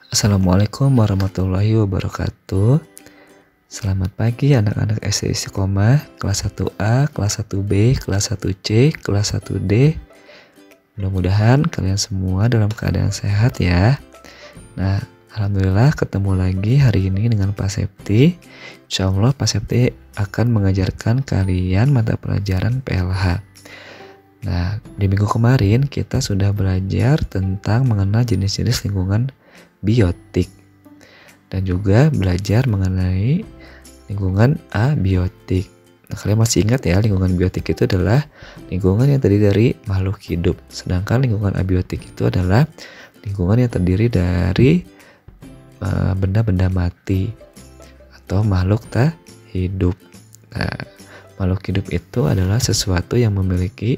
Assalamualaikum warahmatullahi wabarakatuh. Selamat pagi anak-anak SD Istiqomah kelas 1A, kelas 1B, kelas 1C, kelas 1D. Mudah-mudahan kalian semua dalam keadaan sehat ya. Nah, alhamdulillah ketemu lagi hari ini dengan Pak Septi. Insya Allah Pak Septi akan mengajarkan kalian mata pelajaran PLH. Nah, di minggu kemarin kita sudah belajar tentang mengenal jenis-jenis lingkungan biotik dan juga belajar mengenai lingkungan abiotik. Nah, kalian masih ingat ya, lingkungan biotik itu adalah lingkungan yang terdiri dari makhluk hidup, sedangkan lingkungan abiotik itu adalah lingkungan yang terdiri dari benda-benda mati atau makhluk tak hidup. Nah, makhluk hidup itu adalah sesuatu yang memiliki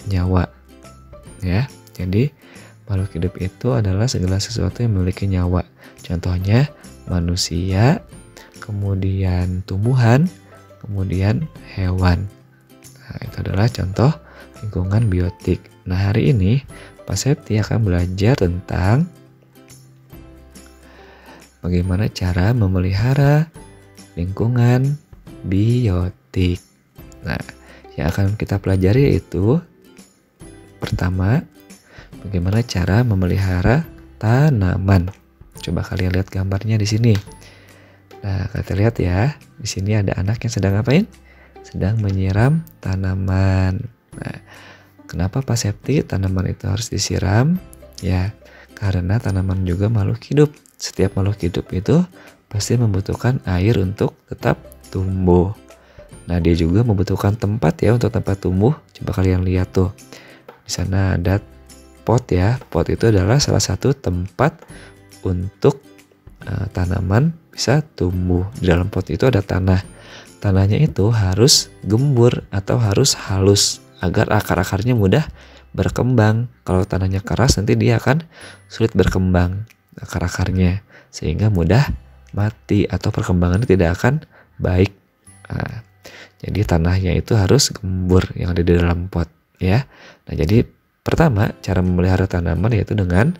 nyawa, ya. Jadi makhluk hidup itu adalah segala sesuatu yang memiliki nyawa. Contohnya manusia, kemudian tumbuhan, kemudian hewan. Nah, itu adalah contoh lingkungan biotik. Nah, hari ini Pak Septi akan belajar tentang bagaimana cara memelihara lingkungan biotik. Nah, yang akan kita pelajari itu pertama, bagaimana cara memelihara tanaman. Coba kalian lihat gambarnya di sini. Nah, kalian lihat ya, di sini ada anak yang sedang ngapain? Sedang menyiram tanaman. Nah, kenapa Pak Septi tanaman itu harus disiram? Ya, karena tanaman juga makhluk hidup. Setiap makhluk hidup itu pasti membutuhkan air untuk tetap tumbuh. Nah, dia juga membutuhkan tempat ya untuk tempat tumbuh. Coba kalian lihat tuh. Di sana ada pot ya. Pot itu adalah salah satu tempat untuk tanaman bisa tumbuh. Di dalam pot itu ada tanah. Tanahnya itu harus gembur atau harus halus agar akar-akarnya mudah berkembang. Kalau tanahnya keras nanti dia akan sulit berkembang akar-akarnya, sehingga mudah mati atau perkembangannya tidak akan baik. Nah, jadi tanahnya itu harus gembur yang ada di dalam pot ya. Nah, jadi pertama cara memelihara tanaman yaitu dengan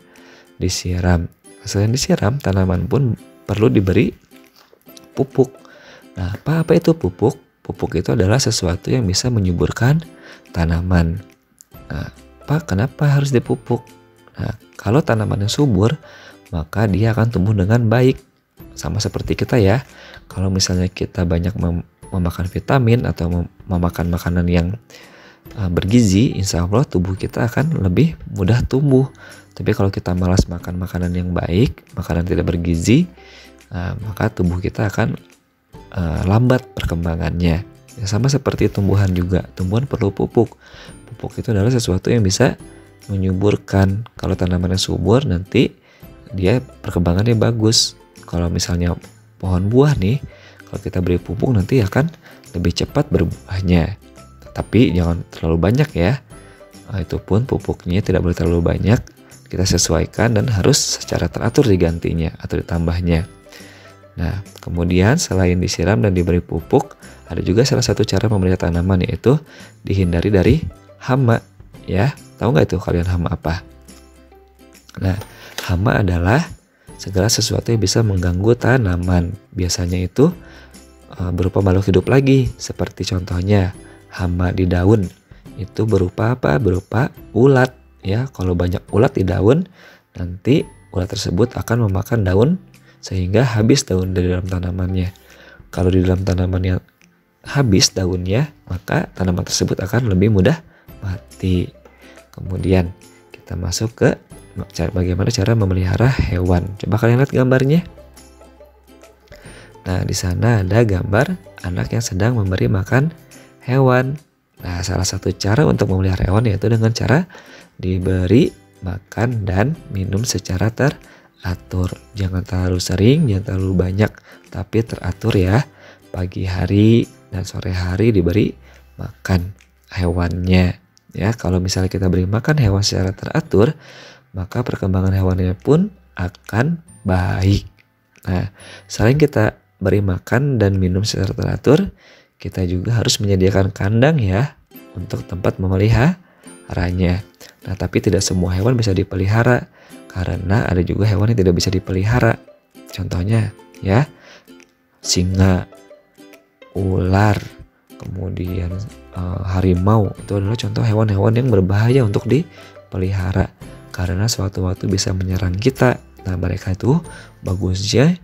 disiram. Selain disiram, tanaman pun perlu diberi pupuk. Nah, apa itu pupuk? Pupuk itu adalah sesuatu yang bisa menyuburkan tanaman. Nah, kenapa harus dipupuk? Nah, kalau tanaman yang subur, maka dia akan tumbuh dengan baik. Sama seperti kita ya. Kalau misalnya kita banyak memakan vitamin atau memakan makanan yang bergizi, insya Allah tubuh kita akan lebih mudah tumbuh. Tapi kalau kita malas makan makanan yang baik, makanan tidak bergizi, maka tubuh kita akan lambat perkembangannya. Ya, sama seperti tumbuhan juga, tumbuhan perlu pupuk. Pupuk itu adalah sesuatu yang bisa menyuburkan. Kalau tanamannya subur, nanti dia perkembangannya bagus. Kalau misalnya pohon buah nih, kalau kita beri pupuk nanti akan lebih cepat berbuahnya. Tapi jangan terlalu banyak ya. Itu pun pupuknya tidak boleh terlalu banyak. Kita sesuaikan dan harus secara teratur digantinya atau ditambahnya. Nah, kemudian selain disiram dan diberi pupuk, ada juga salah satu cara memelihara tanaman yaitu dihindari dari hama. Ya, tahu nggak itu kalian hama apa? Nah, hama adalah segala sesuatu yang bisa mengganggu tanaman. Biasanya itu berupa makhluk hidup lagi, seperti contohnya hama di daun. Itu berupa apa? Berupa ulat ya. Kalau banyak ulat di daun, nanti ulat tersebut akan memakan daun sehingga habis daun dari dalam tanamannya. Kalau di dalam tanamannya habis daunnya, maka tanaman tersebut akan lebih mudah mati. Kemudian kita masuk ke bagaimana cara memelihara hewan. Coba kalian lihat gambarnya. Nah, di sana ada gambar anak yang sedang memberi makan hewan. Nah, salah satu cara untuk memelihara hewan yaitu dengan cara diberi makan dan minum secara teratur. Jangan terlalu sering, jangan terlalu banyak, tapi teratur ya. Pagi hari dan sore hari diberi makan hewannya. Ya, kalau misalnya kita beri makan hewan secara teratur, maka perkembangan hewannya pun akan baik. Nah, selain kita beri makan dan minum secara teratur, kita juga harus menyediakan kandang ya untuk tempat memeliharanya. Nah, tapi tidak semua hewan bisa dipelihara karena ada juga hewan yang tidak bisa dipelihara. Contohnya ya, singa, ular, kemudian harimau, itu adalah contoh hewan-hewan yang berbahaya untuk dipelihara karena suatu waktu bisa menyerang kita. Nah, mereka itu bagusnya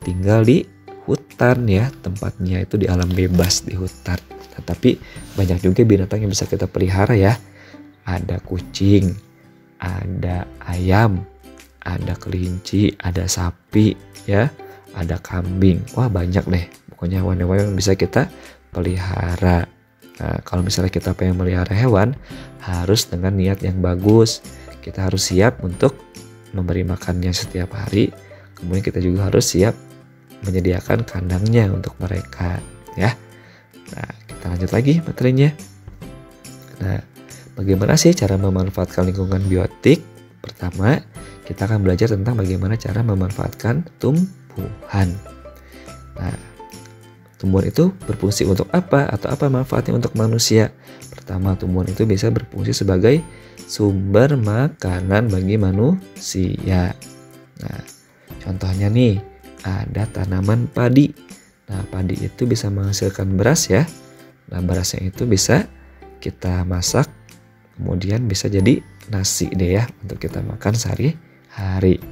tinggal di hutan ya, tempatnya itu di alam bebas di hutan. Nah, tapi banyak juga binatang yang bisa kita pelihara ya. Ada kucing, ada ayam, ada kelinci, ada sapi ya, ada kambing. Wah, banyak deh. Pokoknya hewan-hewan yang bisa kita pelihara. Nah, kalau misalnya kita pengen melihara hewan, harus dengan niat yang bagus. Kita harus siap untuk memberi makannya setiap hari. Kemudian kita juga harus siap menyediakan kandangnya untuk mereka ya. Nah, kita lanjut lagi materinya. Nah, bagaimana sih cara memanfaatkan lingkungan biotik? Pertama, kita akan belajar tentang bagaimana cara memanfaatkan tumbuhan. Nah, tumbuhan itu berfungsi untuk apa atau apa manfaatnya untuk manusia? Pertama, tumbuhan itu bisa berfungsi sebagai sumber makanan bagi manusia. Nah, contohnya nih, ada tanaman padi. Nah, padi itu bisa menghasilkan beras ya. Nah, berasnya itu bisa kita masak, kemudian bisa jadi nasi deh ya untuk kita makan sehari-hari.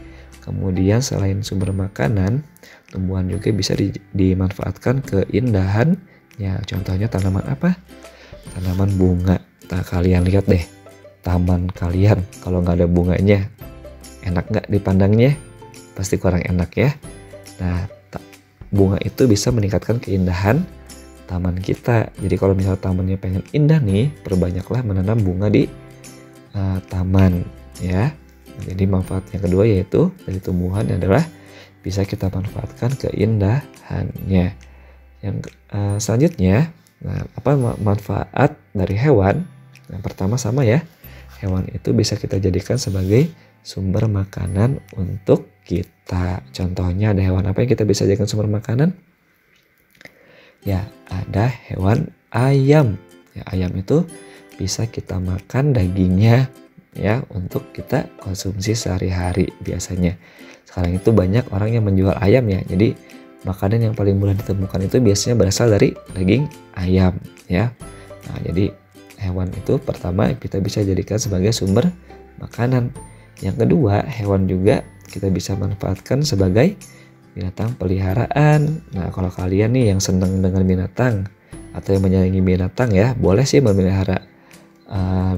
Kemudian selain sumber makanan, tumbuhan juga bisa dimanfaatkan keindahannya. Contohnya tanaman apa? Tanaman bunga. Nah, kalian lihat deh, taman kalian kalau nggak ada bunganya, enak nggak dipandangnya? Pasti kurang enak ya. Nah, bunga itu bisa meningkatkan keindahan taman kita. Jadi kalau misalnya tamannya pengen indah nih, perbanyaklah menanam bunga di taman ya. Jadi manfaat yang kedua yaitu dari tumbuhan adalah bisa kita manfaatkan keindahannya. Yang selanjutnya, nah, apa manfaat dari hewan? Yang pertama sama ya, hewan itu bisa kita jadikan sebagai sumber makanan untuk kita. Contohnya ada hewan apa yang kita bisa jadikan sumber makanan? Ya, ada hewan ayam. Ya, ayam itu bisa kita makan dagingnya ya untuk kita konsumsi sehari-hari biasanya. Sekarang itu banyak orang yang menjual ayam ya. Jadi makanan yang paling mudah ditemukan itu biasanya berasal dari daging ayam ya. Nah, jadi hewan itu pertama kita bisa jadikan sebagai sumber makanan. Yang kedua, hewan juga kita bisa manfaatkan sebagai binatang peliharaan. Nah, kalau kalian nih yang senang dengan binatang atau yang menyayangi binatang ya, boleh sih memelihara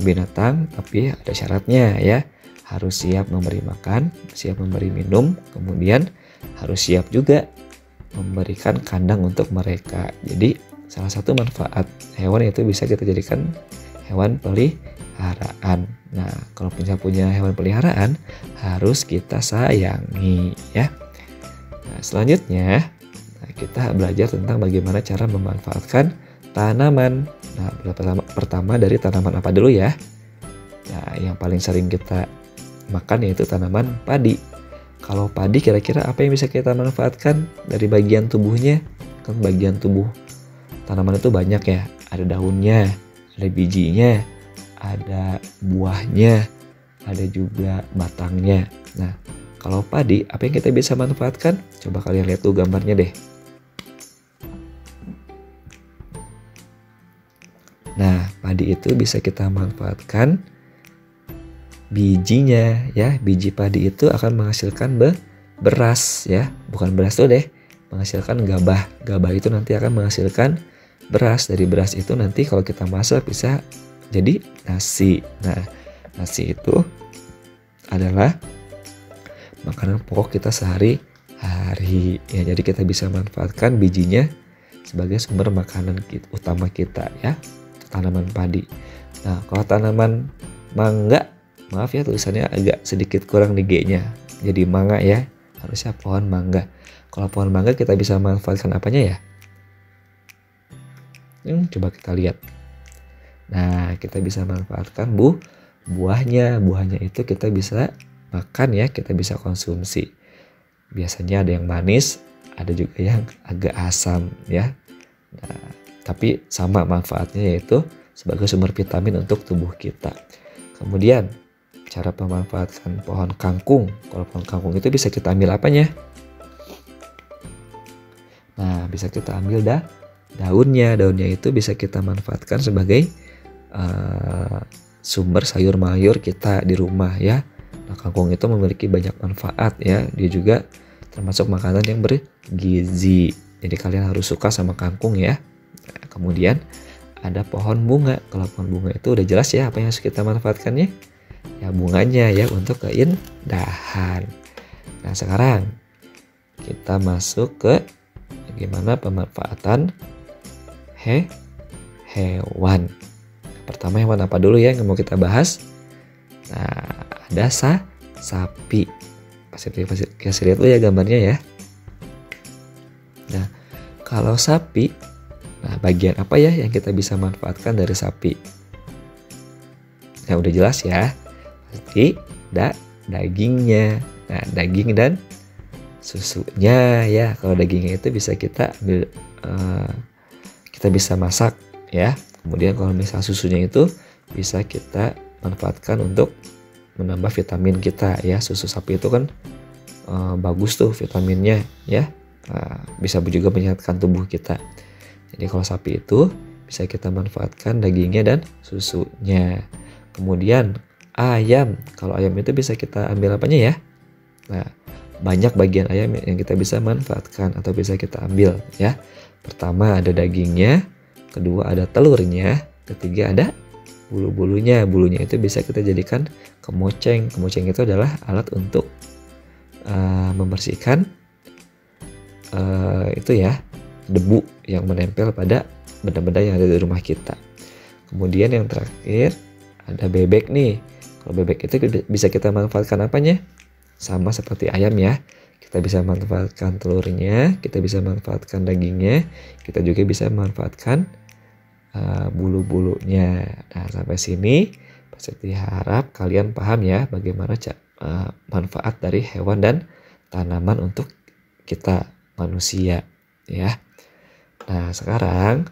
binatang, tapi ada syaratnya ya. Harus siap memberi makan, siap memberi minum, kemudian harus siap juga memberikan kandang untuk mereka. Jadi salah satu manfaat hewan itu bisa kita jadikan hewan peliharaan. Nah, kalau punya hewan peliharaan harus kita sayangi ya. Nah, selanjutnya kita belajar tentang bagaimana cara memanfaatkan tanaman. Nah, pertama dari tanaman apa dulu ya? Nah, yang paling sering kita makan yaitu tanaman padi. Kalau padi kira-kira apa yang bisa kita manfaatkan dari bagian tubuhnya? Kan bagian tubuh tanaman itu banyak ya. Ada daunnya, ada bijinya, ada buahnya, ada juga batangnya. Nah, kalau padi apa yang kita bisa manfaatkan? Coba kalian lihat tuh gambarnya deh. Nah, padi itu bisa kita manfaatkan bijinya ya. Biji padi itu akan menghasilkan beras ya. Bukan beras tuh deh, menghasilkan gabah. Gabah itu nanti akan menghasilkan beras. Dari beras itu nanti kalau kita masak bisa jadi nasi. Nah, nasi itu adalah makanan pokok kita sehari-hari ya. Jadi kita bisa manfaatkan bijinya sebagai sumber makanan utama kita ya. Tanaman padi. Nah, kalau tanaman mangga, maaf ya tulisannya agak sedikit kurang di G-nya. Jadi mangga ya, harusnya pohon mangga. Kalau pohon mangga kita bisa manfaatkan apanya ya? Coba kita lihat. Nah, kita bisa manfaatkan buahnya. Buahnya itu kita bisa makan ya, kita bisa konsumsi. Biasanya ada yang manis, ada juga yang agak asam ya. Nah, tapi sama manfaatnya yaitu sebagai sumber vitamin untuk tubuh kita. Kemudian cara pemanfaatan pohon kangkung. Kalau pohon kangkung itu bisa kita ambil apanya? Nah, bisa kita ambil daunnya. Daunnya itu bisa kita manfaatkan sebagai sumber sayur mayur kita di rumah ya. Nah, kangkung itu memiliki banyak manfaat ya. Dia juga termasuk makanan yang bergizi. Jadi kalian harus suka sama kangkung ya. Nah, kemudian ada pohon bunga. Kalau pohon bunga itu udah jelas ya apa yang harus kita manfaatkannya. Ya bunganya ya untuk keindahan. Nah, sekarang kita masuk ke bagaimana pemanfaatan hewan. Pertama hewan apa dulu ya yang mau kita bahas? Nah, ada sapi. Kasih lihat dulu ya gambarnya ya. Nah, kalau sapi, nah bagian apa ya yang kita bisa manfaatkan dari sapi? Nah, udah jelas ya. Pasti dagingnya. Nah, daging dan susunya ya. Kalau dagingnya itu bisa kita ambil, kita bisa masak ya. Kemudian kalau misal susunya itu bisa kita manfaatkan untuk menambah vitamin kita ya. Susu sapi itu kan bagus tuh vitaminnya ya. Bisa juga menyehatkan tubuh kita. Jadi kalau sapi itu bisa kita manfaatkan dagingnya dan susunya. Kemudian ayam. Kalau ayam itu bisa kita ambil apanya ya? Nah, banyak bagian ayam yang kita bisa manfaatkan atau bisa kita ambil ya. Pertama ada dagingnya, kedua ada telurnya, ketiga ada bulu-bulunya. Bulunya itu bisa kita jadikan kemoceng. Kemoceng itu adalah alat untuk membersihkan itu ya, debu yang menempel pada benda-benda yang ada di rumah kita. Kemudian yang terakhir ada bebek nih. Kalau bebek itu bisa kita manfaatkan apanya? Sama seperti ayam ya. Kita bisa manfaatkan telurnya, kita bisa manfaatkan dagingnya, kita juga bisa manfaatkan bulu-bulunya. Nah, sampai sini pasti harap kalian paham ya bagaimana manfaat dari hewan dan tanaman untuk kita manusia ya. Nah, sekarang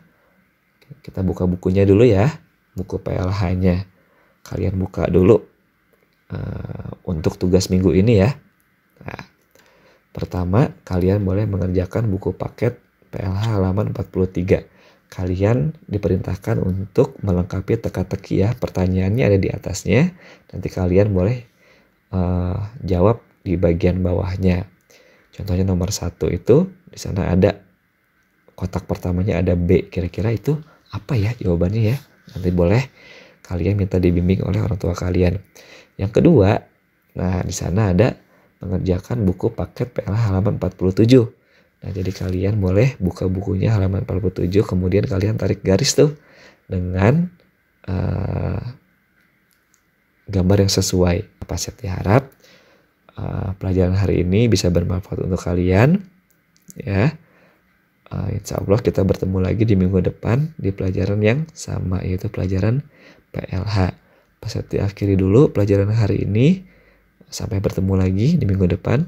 kita buka bukunya dulu ya, buku PLH-nya. Kalian buka dulu untuk tugas minggu ini ya. Nah, pertama kalian boleh mengerjakan buku paket PLH halaman 43. Kalian diperintahkan untuk melengkapi teka-teki ya. Pertanyaannya ada di atasnya. Nanti kalian boleh jawab di bagian bawahnya. Contohnya nomor 1 itu di sana ada kotak pertamanya ada B. Kira-kira itu apa ya jawabannya ya? Nanti boleh kalian minta dibimbing oleh orang tua kalian. Yang kedua, nah di sana ada mengerjakan buku paket PLH halaman 47. Nah, jadi kalian boleh buka bukunya halaman 47, kemudian kalian tarik garis tuh dengan gambar yang sesuai. Pasti harap pelajaran hari ini bisa bermanfaat untuk kalian ya. Insya Allah kita bertemu lagi di minggu depan di pelajaran yang sama, yaitu pelajaran PLH. Pasti akhiri dulu pelajaran hari ini. Sampai bertemu lagi di minggu depan.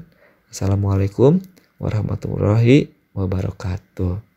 Assalamualaikum warahmatullahi wabarakatuh.